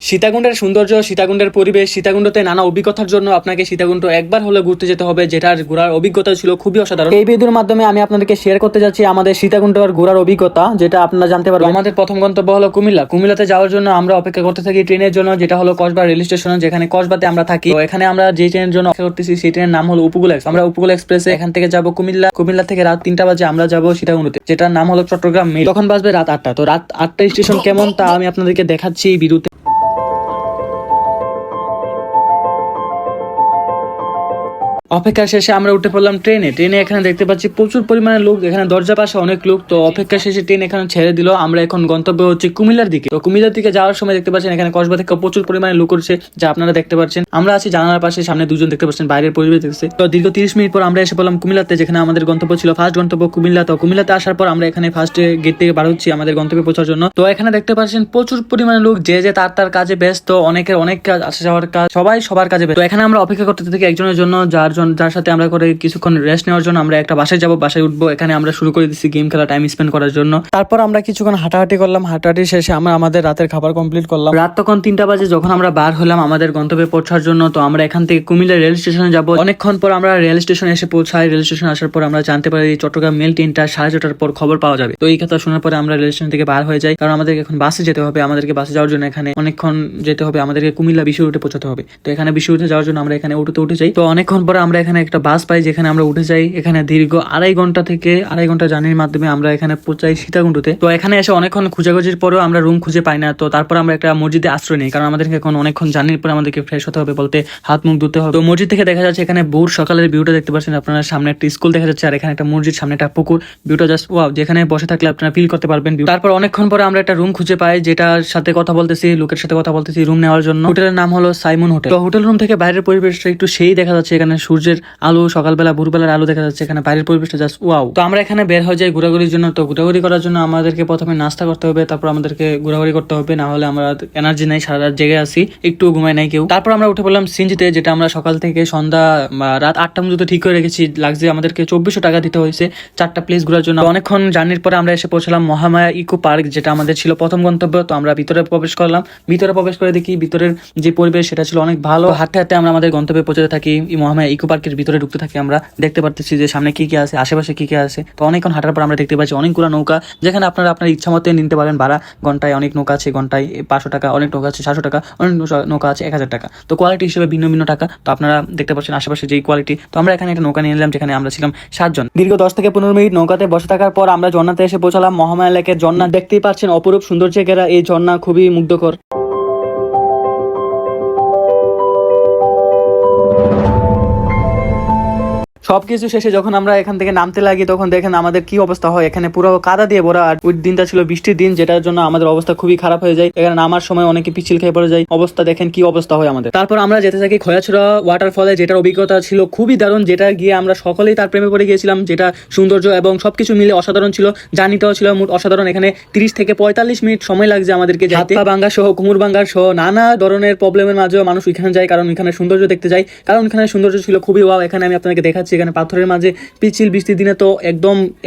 সীতাকুণ্ডের সৌন্দর্য, সীতাকুণ্ডের পরিবেশ, সীতাকুণ্ডতে নানা অভিজ্ঞতার জন্য আপনাকে সীতাকুণ্ড একবার হলে ঘুরতে যেতে হবে, যেটার ঘোরার অভিজ্ঞতা ছিল খুবই অসাধারণ। এই ভিডিওর মাধ্যমে আমি আপনাদেরকে শেয়ার করতে যাচ্ছি আমাদের সীতাকুণ্ডের ঘোরার অভিজ্ঞতা, যেটা আপনারা জানতে পারবেন। আমাদের প্রথম গন্তব্য হলো কুমিল্লা। কুমিল্লাতে যাওয়ার জন্য আমরা অপেক্ষা করতে থাকি ট্রেনের জন্য, যেটা হলো কসবা রেল স্টেশন, যেখানে কসবাতে আমরা থাকি। তো এখানে আমরা যে ট্রেনের জন্য অপেক্ষা করতেছি সেই ট্রেনের নাম হলো উপকূল এক্সপ্রেস। আমরা উপকূল এক্সপ্রেসে এখান থেকে যাবো কুমিল্লা। কুমিল্লা থেকে রাত 3টা বাজে আমরা যাবো সীতাকুণ্ডতে, যেটার নাম হলো চট্টগ্রাম মেল। তখন বাজবে রাত 8টা। তো রাত 8টা স্টেশন কেমন তা আমি আপনাদেরকে দেখাচ্ছি এই ভিডিওতে। অপেক্ষা শেষে আমরা উঠে পড়লাম ট্রেনে। এখানে দেখতে পাচ্ছি প্রচুর পরিমাণে লোক, এখানে দরজা পাশে অনেক লোক। তো অপেক্ষা শেষে ট্রেন এখানে ছেড়ে দিল। আমরা এখন গন্তব্য হচ্ছে কুমিল্লার দিকে। তো কুমিল্লার দিকে যাওয়ার সময় দেখতে পাচ্ছেন এখানে কসবা থেকে প্রচুর পরিমাণে লোক উঠছে, যা আপনারা দেখতে পাচ্ছেন। আমরা আছি জানালার পাশে, সামনে দুজন দেখতে পাচ্ছেন বাইরের পরিবেশ দেখছে। তো দীর্ঘ 30 মিনিট পর আমরা এসে পড়লাম কুমিল্লাতে, যেখানে আমাদের গন্তব্য ছিল ফার্স্ট গন্তব্য কুমিল্লা। তো কুমিল্লাতে আসার পর আমরা এখানে ফার্স্ট গেট থেকে বার হচ্ছি আমাদের গন্তব্যে পৌঁছার জন্য। তো এখানে দেখতে পাচ্ছেন প্রচুর পরিমাণে লোক, যে যে তার কাজে ব্যস্ত, অনেকের অনেক কাজ, আসা যাওয়ার কাজ, সবাই সবার কাজে ব্যস্ত। তো এখানে আমরা অপেক্ষা করতে থাকি একজনের জন্য, যার সাথে আমরা কিছুক্ষণ রেস্ট নেওয়ার জন্য আমরা একটা বাসায় যাবো, বাসায় উঠবো। এখানে আমরা শুরু করে দিচ্ছি গেম খেলা, টাইম স্পেন্ড করার জন্য। তারপর আমরা কিছুক্ষণ হাঁটাহাঁটি করলাম। হাঁটাহাঁটি শেষে আমরা আমাদের রাতের খাবার কমপ্লিট করলাম। রাত তখন 3টা বাজে যখন আমরা বার হলাম আমাদের গন্তব্যে পৌঁছার জন্য। তো আমরা এখান থেকে কুমিল্লা রেল স্টেশনে যাবো। অনেকক্ষণ পর আমরা রেল স্টেশনে এসে পৌঁছাই। রেল স্টেশনে আসার পর আমরা জানতে পারি চট্টগ্রাম মেল ট্রেনটা 4:30টার পর খবর পাওয়া যাবে। তো এই কথা শোনার পরে আমরা রেল স্টেশন থেকে বার হয়ে যাই, কারণ আমাদেরকে এখন বাসে যেতে হবে। আমাদেরকে বাসে যাওয়ার জন্য এখানে অনেকক্ষণ যেতে হবে, আমাদেরকে কুমিল্লা বিশ্ব রুটে পৌঁছাতে হবে। তো এখানে বিশ্ব রুটে যাওয়ার জন্য আমরা এখানে উঠে যাই। তো অনেকক্ষণ পরে আমরা এখানে একটা বাস পাই, যেখানে আমরা উঠে যাই। এখানে দীর্ঘ 2.5 ঘন্টা থেকে 2.5 ঘন্টা জার্নির মাধ্যমে আমরা এখানে পৌঁছাই সীতাকুণ্ডতে। তো এখানে এসে অনেকক্ষণ খোঁজাখুঁজির পরেও আমরা রুম খুঁজে পাই না। তো তারপর আমরা একটা মসজিদে আশ্রয় নিই, কারণ আমাদেরকে এখন অনেকক্ষণ জার্নির পরে আমাদেরকে ফ্রেশ হতে হবে, বলতে হাত মুখ ধুতে হবে। তো মসজিদ থেকে দেখা যাচ্ছে এখানে ভোর সকালের ভিউটা দেখতে পাচ্ছেন আপনারা। সামনে একটা স্কুল দেখা যাচ্ছে, আর এখানে একটা মসজিদ, সামনে একটা পুকুর। ভিউটা জাস্ট ওয়াও, যেখানে বসে থাকলে আপনারা ফিল করতে পারবেন। তারপর অনেকক্ষণ পরে আমরা একটা রুম খুঁজে পাই, যেটার সাথে কথা বলতেছি, লোকের সাথে কথা বলতেছি রুম নেওয়ার জন্য। হোটেলের নাম হলো সাইমন হোটেল। তো হোটেল রুম থেকে বাইরের পরিবেশটা একটু সেই দেখা যাচ্ছে। এখানে সূর্যের আলো, সকালবেলা ভোরবেলার আলো দেখা যাচ্ছে। এখানে বাইরের পরিবেশটা জাস্ট ওয়াও। তো আমরা এখানে বের হয়ে যাই ঘোরাঘুরির জন্য। তো ঘোরাঘুরি করার জন্য আমাদেরকে প্রথমে নাস্তা করতে হবে, তারপর আমাদেরকে ঘোরাঘুরি করতে হবে, না হলে আমরা এনার্জি নাই, সারা রাত জেগে আছি, একটু ঘুমাই নাই কেউ। তারপর আমরা উঠে পড়লাম সিএনজিতে, যেটা আমরা সকাল থেকে সন্ধ্যা রাত 8টা পর্যন্ত ঠিক করে রেখেছি। লাগছে আমাদেরকে 2400 টাকা দিতে হয়েছে 4টা প্লেস ঘোরার জন্য। অনেকক্ষণ জার্নির পরে আমরা এসে পৌঁছলাম মহামায়া ইকো পার্ক, যেটা আমাদের ছিল প্রথম গন্তব্য। তো আমরা ভিতরে প্রবেশ করলাম। ভিতরে প্রবেশ করে দেখি ভিতরের যে পরিবেশ সেটা ছিল অনেক ভালো। হাঁটতে হাঁটতে আমরা আমাদের গন্তব্যে পৌঁছতে থাকি। মহামায়া ইকো পার্কের ভিতরে ঢুকতে থাকি। আমরা দেখতে পারতেছি যে সামনে কি কি আছে, আশেপাশে কি কি আছে। তো অনেকক্ষণ হাঁটার পর আমরা দেখতে পাচ্ছি অনেকগুলো নৌকা, যেখানে আপনারা আপনার ইচ্ছা মতো নিতে পারেন ভাড়া। ঘন্টায় অনেক নৌকা আছে, ঘন্টায় 500 টাকা, অনেক নৌকা আছে 700 টাকা, অনেক নৌকা আছে 1000 টাকা। তো কোয়ালিটি হিসেবে ভিন্ন ভিন্ন টাকা। তো আপনারা দেখতে পাচ্ছেন আশেপাশে যেই কোয়ালিটি। তো আমরা এখানে একটা নৌকা নিয়ে নিলাম, যেখানে আমরা ছিলাম 7 জন। দীর্ঘ 10 থেকে 15 মিনিট নৌকাতে বসে থাকার পর আমরা ঝর্ণাতে এসে পৌঁছালাম। মহামায়া লেকের ঝর্ণা দেখতেই পাচ্ছেন, অপরূপ সৌন্দর্যে ঘেরা এই ঝর্ণা, খুবই মুগ্ধকর। সবকিছু শেষে যখন আমরা এখান থেকে নামতে লাগি, তখন দেখেন আমাদের কি অবস্থা হয়। এখানে পুরো কাদা দিয়ে ভরা। আর ওই দিনটা ছিল বৃষ্টির দিন, যেটার জন্য আমাদের অবস্থা খুবই খারাপ হয়ে যায়। এখানে নামার সময় অনেকে পিছিল খেয়ে পড়ে যায়। অবস্থা দেখেন কি অবস্থা হয় আমাদের। তারপর আমরা যেতে থাকি খয়াছড়া ওয়াটারফলে, যেটার অভিজ্ঞতা ছিল খুবই দারুণ, যেটা গিয়ে আমরা সকলেই তার প্রেমে পড়ে গিয়েছিলাম। যেটা সৌন্দর্য এবং সবকিছু মিলে অসাধারণ ছিল। জার্নিটাও ছিল মোট অসাধারণ। এখানে 30 থেকে 45 মিনিট সময় লাগছে আমাদেরকে যেতে। বাঙ্গা সহ, কুমুর বাঙ্গার সহ নানা ধরনের প্রবলেমের মাঝেও মানুষ এখানে যায়, কারণ এখানে সৌন্দর্য দেখতে যায়। কারণ এখানে সৌন্দর্য ছিল খুবই ওয়াও। এখানে আমি আপনাকে দেখাচ্ছি, এখানে পাথরের মাঝে পিছিল, বৃষ্টির দিনে তো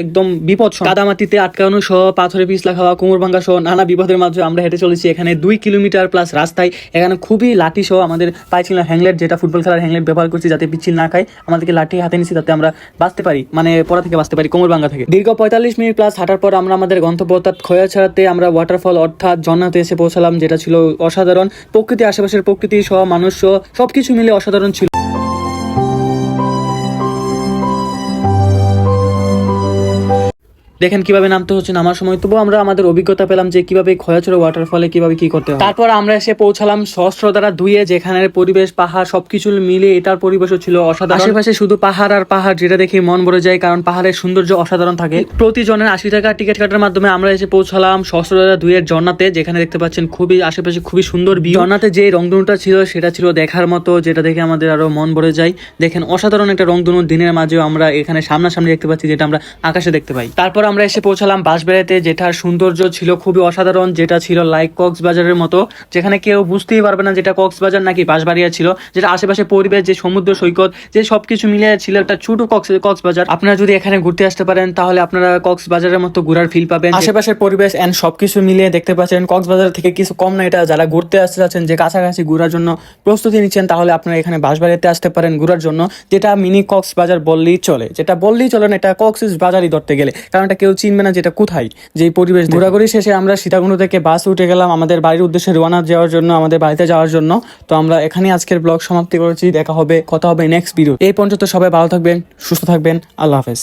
একদম বিপদ। কাদামাটিতে আটকানো সহ, পাথরে পিছলা খাওয়া, কোমর ভাঙ্গা সহ নানা বিপদের মাঝে আমরা হেঁটে চলেছি। এখানে 2 কিলোমিটার প্লাস রাস্তায়। এখানে খুবই লাঠি সহ আমাদের পাইছিল হ্যাংলেট, যেটা ফুটবল খেলার হ্যাংলেট ব্যবহার করছি, যাতে পিছিল না খায়। আমাদেরকে লাঠি হাতে নিচ্ছি যাতে আমরা বাঁচতে পারি, মানে পড়া থেকে বাঁচতে পারি, কোমর ভাঙ্গা থেকে। দীর্ঘ 45 মিনিট প্লাস হাঁটার পর আমরা আমাদের গন্তব্য অর্থাৎ খয়াছড়াতে আমরা ওয়াটারফল অর্থাৎ ঝর্ণাতে এসে পৌঁছালাম, যেটা ছিল অসাধারণ। প্রকৃতি, আশেপাশের প্রকৃতি সহ, মানুষ সহ সবকিছু মিলে অসাধারণ ছিল। দেখেন কিভাবে নামতে হচ্ছে নামার সময়। তবু আমরা আমাদের অভিজ্ঞতা পেলাম যে কিভাবে খয়াছড়া ওয়াটারফলে কিভাবে কি করতে হয়। তারপর আমরা এসে পৌঁছালাম সহস্রধারা 2-এ, যেখানে পরিবেশ, পাহাড় সবকিছু মিলে এটার পরিবেশও ছিল অসাধারণ। আশেপাশে শুধু পাহাড় আর পাহাড়, যেটা দেখে মন ভরে যায়, কারণ পাহাড়ের সৌন্দর্য অসাধারণ থাকে। প্রতিজনের 80 টাকা টিকিট কাটার মাধ্যমে আমরা এসে পৌঁছালাম সহস্রধারা 2-এর ঝর্ণাতে, যেখানে দেখতে পাচ্ছেন খুবই আশেপাশে খুবই সুন্দর ভিউ। ঝর্ণাতে যে রংধনুটা ছিল সেটা ছিল দেখার মতো, যেটা দেখে আমাদের আরো মন ভরে যায়। দেখেন অসাধারণ একটা রংধনু। দিনের মাঝেও আমরা এখানে সামনাসামনি দেখতে পাচ্ছি, যেটা আমরা আকাশে দেখতে পাই। তারপর আমরা এসে পৌঁছালাম বাঁশবেড়াতে, যেটার সৌন্দর্য ছিল খুবই অসাধারণ, যেটা ছিল লাইক কক্সবাজারের মতো, যেখানে কেউ বুঝতেই পারবে না যেটা কক্সবাজার নাকি বাঁশবাড়িয়া ছিল। যেটা আশেপাশে পরিবেশ, যে সমুদ্র সৈকত, যে সবকিছু মিলিয়ে ছিল একটা ছোট কক্সবাজার। আপনারা যদি এখানে ঘুরতে আসতে পারেন তাহলে আপনারা কক্সবাজারের মতো ঘোরার ফিল পাবেন। আশেপাশের পরিবেশ এন্ড সবকিছু মিলিয়ে দেখতে পাচ্ছেন কক্সবাজার থেকে কিছু কম না এটা। যারা ঘুরতে আসতে যাচ্ছেন, যে কাছাকাছি ঘোরার জন্য প্রস্তুতি নিচ্ছেন, তাহলে আপনারা এখানে বাঁশবাড়িয়াতে আসতে পারেন ঘোরার জন্য, যেটা মিনি কক্সবাজার বললেই চলে। যেটা বললেই চলে না, এটা কক্সবাজারই ধরতে গেলে, কারণ এটা কেউ চিনবে না যেটা কোথায়। যে পরিবেশ ঘোরাঘুরি শেষে আমরা সীতাকুণ্ড থেকে বাস উঠে গেলাম আমাদের বাড়ির উদ্দেশ্যে রওনা যাওয়ার জন্য, আমাদের বাড়িতে যাওয়ার জন্য। তো আমরা এখানে আজকের ব্লগ সমাপ্তি করেছি। দেখা হবে, কথা হবে নেক্সট ভিডিও। এই পর্যন্ত সবাই ভালো থাকবেন, সুস্থ থাকবেন, আল্লাহ হাফেজ।